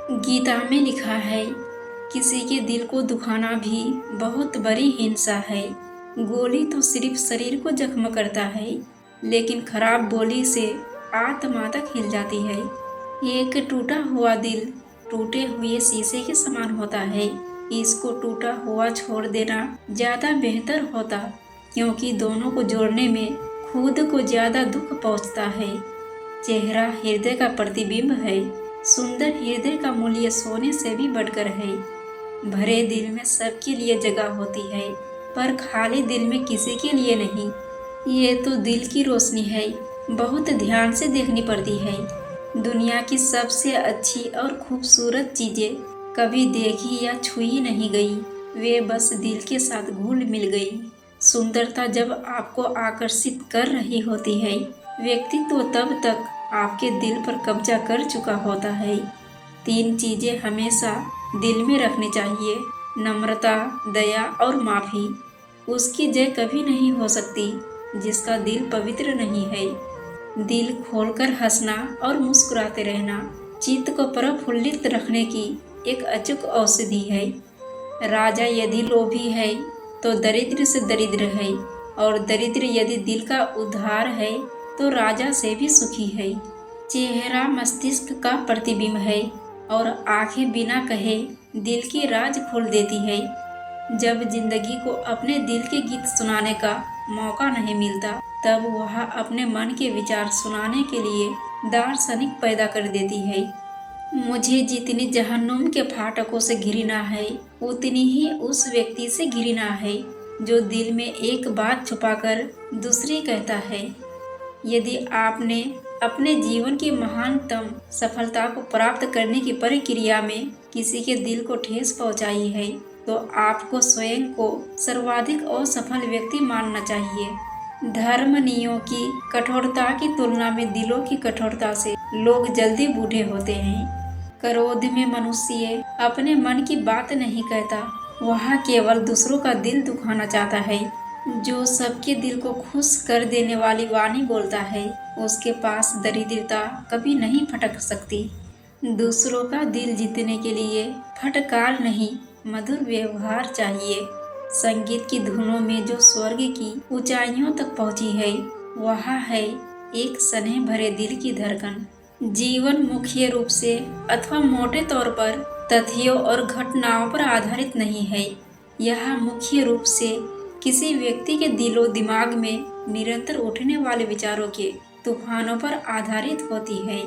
गीता में लिखा है, किसी के दिल को दुखाना भी बहुत बड़ी हिंसा है। गोली तो सिर्फ शरीर को जख्म करता है, लेकिन खराब बोली से आत्मा तक हिल जाती है। एक टूटा हुआ दिल टूटे हुए शीशे के समान होता है। इसको टूटा हुआ छोड़ देना ज्यादा बेहतर होता, क्योंकि दोनों को जोड़ने में खुद को ज्यादा दुख पहुंचता है। चेहरा हृदय का प्रतिबिंब है। सुंदर हृदय का मूल्य सोने से भी बढ़कर है। भरे दिल में सबके लिए जगह होती है, पर खाली दिल में किसी के लिए नहीं। ये तो दिल की रोशनी है, बहुत ध्यान से देखनी पड़ती है। दुनिया की सबसे अच्छी और खूबसूरत चीजें कभी देखी या छुई नहीं गई, वे बस दिल के साथ घुल मिल गई। सुंदरता जब आपको आकर्षित कर रही होती है, व्यक्तित्व तब तक आपके दिल पर कब्जा कर चुका होता है। 3 चीजें हमेशा दिल में रखनी चाहिए: नम्रता, दया और माफी। उसकी जय कभी नहीं हो सकती जिसका दिल पवित्र नहीं है। दिल खोलकर हंसना और मुस्कुराते रहना चित्त को प्रफुल्लित रखने की एक अचूक औषधि है। राजा यदि लोभी है तो दरिद्र से दरिद्र है, और दरिद्र यदि दिल का उद्धार है तो राजा से भी सुखी है। चेहरा मस्तिष्क का प्रतिबिंब है, और आंखें बिना कहे दिल की राज खोल देती है। जब जिंदगी को अपने दिल के गीत सुनाने का मौका नहीं मिलता, तब वह अपने मन के विचार सुनाने के लिए दार्शनिक पैदा कर देती है। मुझे जितनी जहन्नुम के फाटकों से घृणा है, उतनी ही उस व्यक्ति से घृणा है जो दिल में एक बात छुपाकर दूसरी कहता है। यदि आपने अपने जीवन की महानतम सफलता को प्राप्त करने की प्रक्रिया में किसी के दिल को ठेस पहुंचाई है, तो आपको स्वयं को सर्वाधिक असफल व्यक्ति मानना चाहिए। धर्म नियमों की कठोरता की तुलना में दिलों की कठोरता से लोग जल्दी बूढ़े होते हैं। क्रोध में मनुष्य अपने मन की बात नहीं कहता, वह केवल दूसरों का दिल दुखाना चाहता है। जो सबके दिल को खुश कर देने वाली वाणी बोलता है, उसके पास दरिद्रता कभी नहीं फटक सकती। दूसरों का दिल जीतने के लिए फटकार नहीं, मधुर व्यवहार चाहिए। संगीत की धुनों में जो स्वर्ग की ऊंचाइयों तक पहुंची है, वह है एक स्नेह भरे दिल की धड़कन। जीवन मुख्य रूप से अथवा मोटे तौर पर तथ्यों और घटनाओं पर आधारित नहीं है। यह मुख्य रूप से किसी व्यक्ति के दिलो दिमाग में निरंतर उठने वाले विचारों के तूफानों पर आधारित होती है।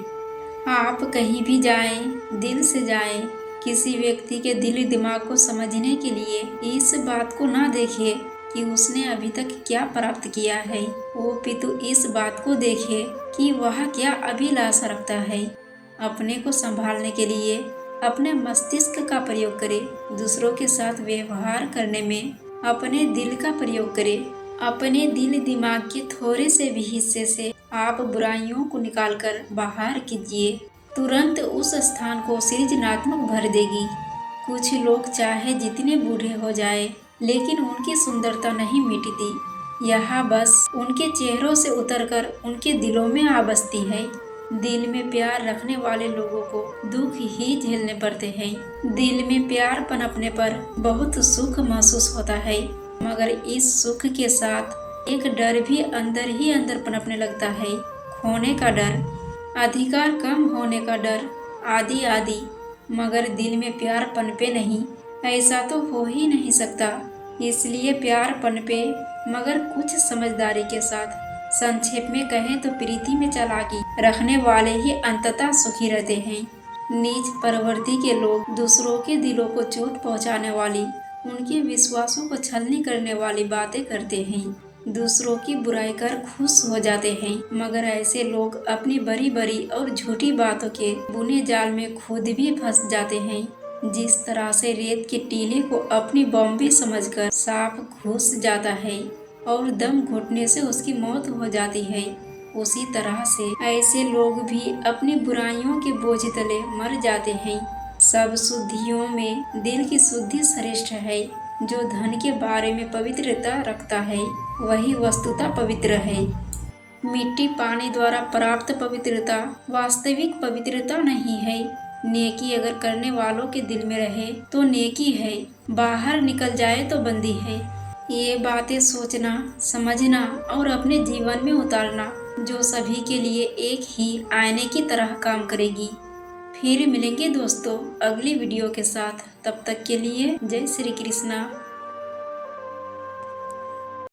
आप कहीं भी जाएं, दिल से जाएं। किसी व्यक्ति के दिली दिमाग को समझने के लिए इस बात को ना देखिए कि उसने अभी तक क्या प्राप्त किया है, वो पितु इस बात को देखे कि वह क्या अभिलाषा रखता है। अपने को संभालने के लिए अपने मस्तिष्क का प्रयोग करें। दूसरों के साथ व्यवहार करने में अपने दिल का प्रयोग करें। अपने दिल दिमाग के थोड़े से भी हिस्से से आप बुराइयों को निकालकर बाहर कीजिए, तुरंत उस स्थान को सृजनात्मक भर देगी। कुछ लोग चाहे जितने बूढ़े हो जाए, लेकिन उनकी सुंदरता नहीं मिटती। यह बस उनके चेहरों से उतरकर उनके दिलों में आ बसती है। दिल में प्यार रखने वाले लोगों को दुख ही झेलने पड़ते हैं। दिल में प्यार पनपने पर बहुत सुख महसूस होता है, मगर इस सुख के साथ एक डर भी अंदर ही अंदर पनपने लगता है। खोने का डर, अधिकार कम होने का डर, आदि आदि। मगर दिल में प्यार पनपे नहीं, ऐसा तो हो ही नहीं सकता। इसलिए प्यार पनपे, मगर कुछ समझदारी के साथ। संक्षेप में कहें तो प्रीति में चालाकी रखने वाले ही अंततः सुखी रहते हैं। नीच प्रवृत्ति के लोग दूसरों के दिलों को चोट पहुंचाने वाली, उनके विश्वासों को छलनी करने वाली बातें करते हैं। दूसरों की बुराई कर खुश हो जाते हैं, मगर ऐसे लोग अपनी बड़ी बड़ी और झूठी बातों के बुने जाल में खुद भी फंस जाते हैं। जिस तरह से रेत के टीले को अपनी बॉम्बे समझकर सांप घुस जाता है और दम घुटने से उसकी मौत हो जाती है, उसी तरह से ऐसे लोग भी अपनी बुराइयों के बोझ तले मर जाते हैं। सब शुद्धियों में दिल की शुद्धि श्रेष्ठ है। जो धन के बारे में पवित्रता रखता है, वही वस्तुतः पवित्र है। मिट्टी पानी द्वारा प्राप्त पवित्रता वास्तविक पवित्रता नहीं है। नेकी अगर करने वालों के दिल में रहे तो नेकी है, बाहर निकल जाए तो बंदी है। ये बातें सोचना, समझना और अपने जीवन में उतारना जो सभी के लिए एक ही आईने की तरह काम करेगी। फिर मिलेंगे दोस्तों अगली वीडियो के साथ, तब तक के लिए जय श्री कृष्णा।